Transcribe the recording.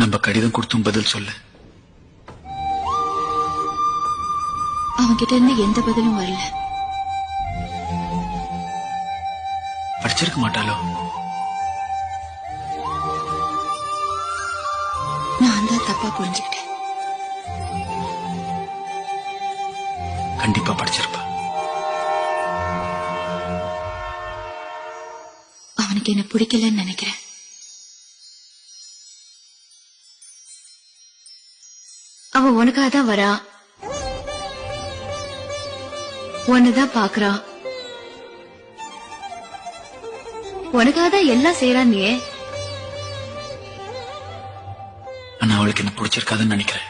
நம்ம கடிதம் கொடுத்தும் பதில் சொல்ல. அவன்கிட்ட இருந்து எந்த பதிலும் வரல. படிச்சிருக்க மாட்டாளோ? நான் தான் தப்பா புரிஞ்சுக்கிட்டேன். கண்டிப்பா படிச்சிருப்பா. அவனுக்கு என்ன பிடிக்கலன்னு நினைக்கிறேன். அவன் உனக்காக தான் வரா, உன்னதான் பாக்குறா, உனக்காக தான் எல்லாம் செய்யறான். நீ ஆனா அவளுக்கு என்ன பிடிச்சிருக்காதுன்னு நினைக்கிறேன்.